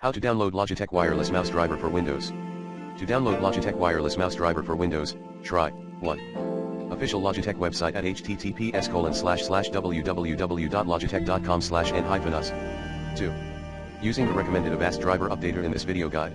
How to download Logitech Wireless Mouse Driver for Windows. To download Logitech Wireless Mouse Driver for Windows, try 1. Official Logitech website at https://www.logitech.com/n-us. 2. Using the recommended Avast driver updater in this video guide.